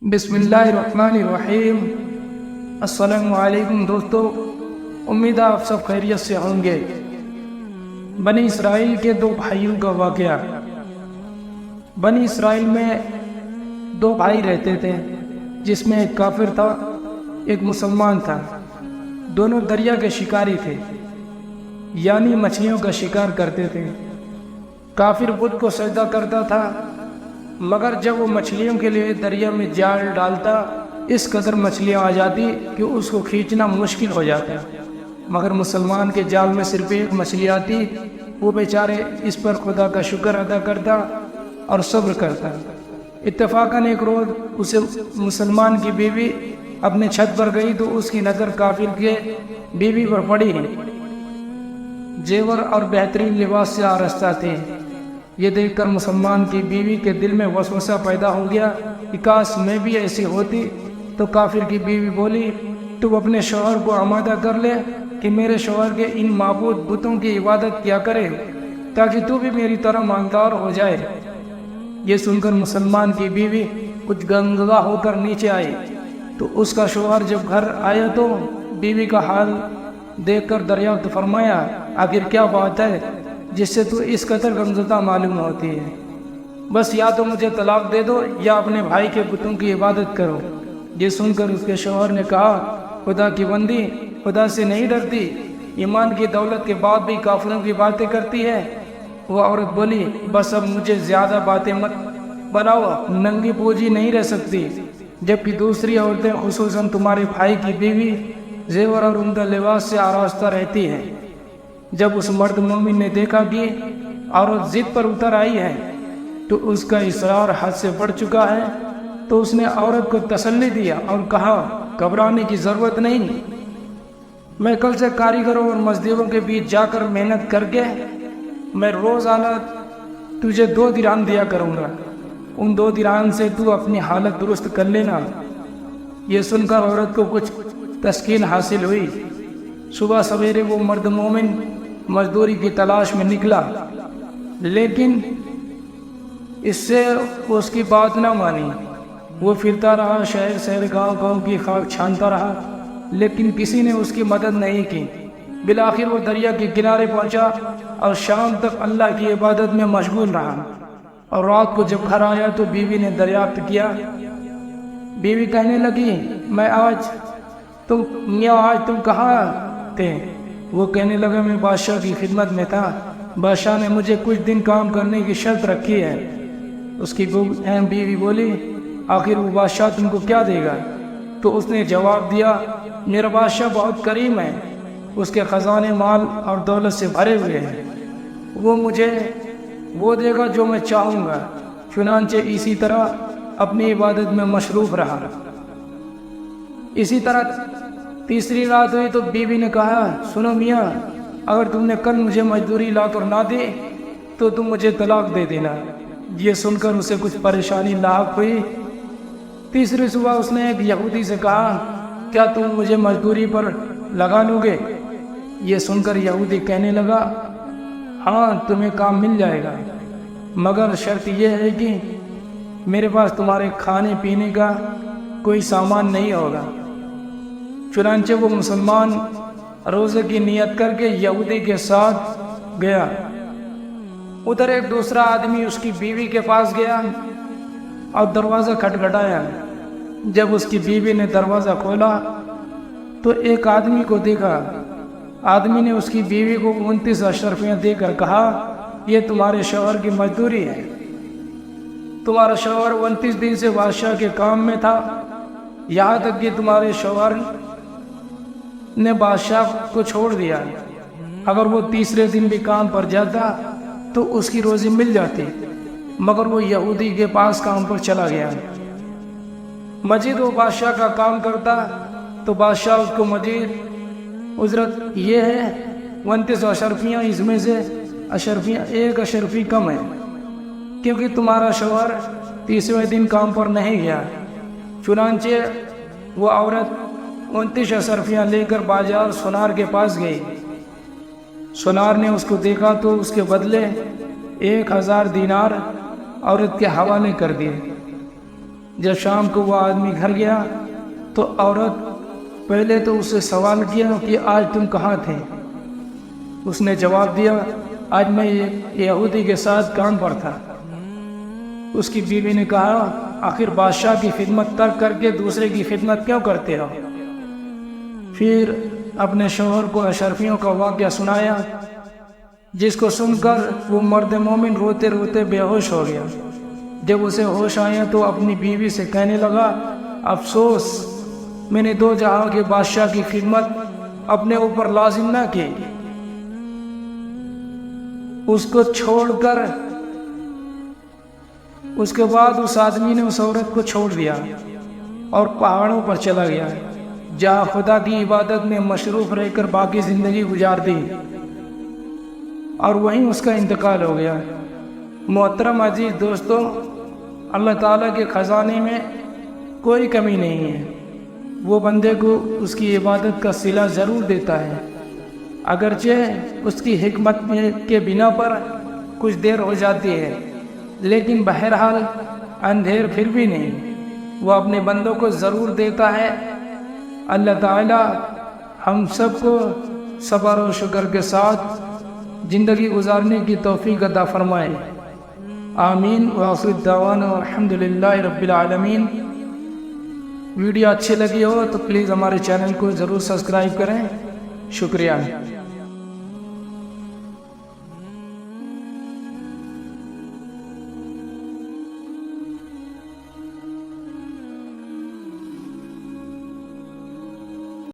بسم اللہ الرحمن الرحیم۔ السلام علیکم دوستو، امید ہے آپ سب خیریت سے ہوں گے۔ بنی اسرائیل کے دو بھائیوں کا واقعہ۔ بنی اسرائیل میں دو بھائی رہتے تھے، جس میں ایک کافر تھا، ایک مسلمان تھا۔ دونوں دریا کے شکاری تھے، یعنی مچھلیوں کا شکار کرتے تھے۔ کافر بت کو سجدہ کرتا تھا، مگر جب وہ مچھلیوں کے لیے دریا میں جال ڈالتا، اس قدر مچھلیاں آ جاتی کہ اس کو کھینچنا مشکل ہو جاتا۔ مگر مسلمان کے جال میں صرف ایک مچھلی آتی، وہ بیچارے اس پر خدا کا شکر ادا کرتا اور صبر کرتا۔ اتفاقاً ایک روز اسے مسلمان کی بیوی اپنے چھت پر گئی تو اس کی نظر کافر کے بیوی پر پڑی۔ زیور اور بہترین لباس سے آراستہ تھے۔ یہ دیکھ کر مسلمان کی بیوی کے دل میں وسوسہ پیدا ہو گیا کہ کاش میں بھی ایسی ہوتی۔ تو کافر کی بیوی بولی، تو اپنے شوہر کو آمادہ کر لے کہ میرے شوہر کے ان معبود بتوں کی عبادت کیا کرے، تاکہ تو بھی میری طرح مالدار ہو جائے۔ یہ سن کر مسلمان کی بیوی کچھ غمزدہ ہو کر نیچے آئی۔ تو اس کا شوہر جب گھر آیا تو بیوی کا حال دیکھ کر دریافت فرمایا، آخر کیا بات ہے جس سے تو اس قدر غمزدہ معلوم ہوتی ہے؟ بس یا تو مجھے طلاق دے دو یا اپنے بھائی کے بتوں کی عبادت کرو۔ یہ سن کر اس کے شوہر نے کہا، خدا کی بندی، خدا سے نہیں ڈرتی، ایمان کی دولت کے بعد بھی کافروں کی باتیں کرتی ہے۔ وہ عورت بولی، بس اب مجھے زیادہ باتیں مت بناؤ، ننگی پوجی نہیں رہ سکتی، جبکہ دوسری عورتیں خصوصاً تمہارے بھائی کی بیوی زیور اور عمدہ لباس سے آراستہ رہتی ہیں۔ جب اس مرد مومن نے دیکھا کہ عورت ضد پر اتر آئی ہے تو اس کا اصرار حد سے بڑھ چکا ہے، تو اس نے عورت کو تسلی دیا اور کہا، گھبرانے کی ضرورت نہیں، میں کل سے کاریگروں اور مزدوروں کے بیچ جا کر محنت کر کے میں روزانہ تجھے 2 درہم دیا کروں گا، ان 2 درہم سے تو اپنی حالت درست کر لینا۔ یہ سن کر عورت کو کچھ تسکین حاصل ہوئی۔ صبح سویرے وہ مرد مومن مزدوری کی تلاش میں نکلا، لیکن اس سے اس کی بات نہ مانی۔ وہ پھرتا رہا، شہر شہر گاؤں گاؤں کی خاک چھانتا رہا، لیکن کسی نے اس کی مدد نہیں کی۔ بالآخر وہ دریا کے کنارے پہنچا اور شام تک اللہ کی عبادت میں مشغول رہا، اور رات کو جب گھر آیا تو بیوی نے دریافت کیا۔ بیوی کہنے لگی، آج تم کہاں تھے؟ وہ کہنے لگا، میں بادشاہ کی خدمت میں تھا، بادشاہ نے مجھے کچھ دن کام کرنے کی شرط رکھی ہے۔ اس کی بیوی بولی، آخر وہ بادشاہ تم کو کیا دے گا؟ تو اس نے جواب دیا، میرا بادشاہ بہت کریم ہے، اس کے خزانے مال اور دولت سے بھرے ہوئے ہیں، وہ مجھے وہ دے گا جو میں چاہوں گا۔ چنانچہ اسی طرح اپنی عبادت میں مصروف رہا۔ اسی طرح تیسری رات ہوئی تو بیوی نے کہا، سنو میاں، اگر تم نے کل مجھے مزدوری لا کر نہ دی تو تم مجھے طلاق دے دینا۔ یہ سن کر اسے کچھ پریشانی لاحق ہوئی۔ تیسری صبح اس نے ایک یہودی سے کہا، کیا تم مجھے مزدوری پر لگا لو گے؟ یہ سن کر یہودی کہنے لگا، ہاں تمہیں کام مل جائے گا، مگر شرط یہ ہے کہ میرے پاس تمہارے کھانے پینے کا کوئی سامان نہیں ہوگا۔ چنانچہ وہ مسلمان روزے کی نیت کر کے یہودی کے ساتھ گیا۔ ادھر ایک دوسرا آدمی اس کی بیوی کے پاس گیا اور دروازہ کھٹکھٹایا۔ جب اس کی بیوی نے دروازہ کھولا تو ایک آدمی کو دیکھا۔ آدمی نے اس کی بیوی کو 29 اشرفیاں دے کر کہا، یہ تمہارے شوہر کی مزدوری ہے۔ تمہارا شوہر 29 دن سے بادشاہ کے کام میں تھا، یہاں تک کہ تمہارے شوہر نے بادشاہ کو چھوڑ دیا۔ اگر وہ تیسرے دن بھی کام پر جاتا تو اس کی روزی مل جاتی، مگر وہ یہودی کے پاس کام پر چلا گیا۔ مزید وہ بادشاہ کا کام کرتا تو بادشاہ اس کو مزید اجرت یہ ہے 29 اشرفیاں، اس میں سے ایک اشرفی کم ہے، کیونکہ تمہارا شوہر تیسرے دن کام پر نہیں گیا۔ چنانچہ وہ عورت 29 اشرفیاں لے کر بازار سونار کے پاس گئی۔ سونار نے اس کو دیکھا تو اس کے بدلے 1000 دینار عورت کے حوالے کر دیے۔ جب شام کو وہ آدمی گھر گیا تو عورت پہلے تو اسے سوال کیا کہ آج تم کہاں تھے؟ اس نے جواب دیا آج میں یہودی کے ساتھ کام پر تھا۔ اس کی بیوی نے کہا آخر بادشاہ کی خدمت ترک کر کے دوسرے کی خدمت کیوں کرتے ہو؟ پھر اپنے شوہر کو اشرفیوں کا واقعہ سنایا، جس کو سن کر وہ مرد مومن روتے روتے بے ہوش ہو گیا۔ جب اسے ہوش آیا تو اپنی بیوی سے کہنے لگا افسوس، میں نے دو جہاں کے بادشاہ کی خدمت اپنے اوپر لازم نہ کی۔ اس کو چھوڑ کر اس کے بعد اس آدمی نے اس عورت کو چھوڑ دیا اور پہاڑوں پر چلا گیا، جہاں خدا کی عبادت میں مصروف رہ کر باقی زندگی گزار دی، اور وہیں اس کا انتقال ہو گیا۔ محترم عزیز دوستو، اللہ تعالیٰ کے خزانے میں کوئی کمی نہیں ہے۔ وہ بندے کو اس کی عبادت کا صلہ ضرور دیتا ہے، اگرچہ اس کی حکمت کے بنا پر کچھ دیر ہو جاتی ہے، لیکن بہرحال اندھیر پھر بھی نہیں، وہ اپنے بندوں کو ضرور دیتا ہے۔ اللہ تعالی ہم سب کو صبر و شکر کے ساتھ زندگی گزارنے کی توفیق عطا فرمائے، آمین۔ وآخر دعوانا الحمدللہ رب العالمین۔ ویڈیو اچھی لگی ہو تو پلیز ہمارے چینل کو ضرور سبسکرائب کریں، شکریہ۔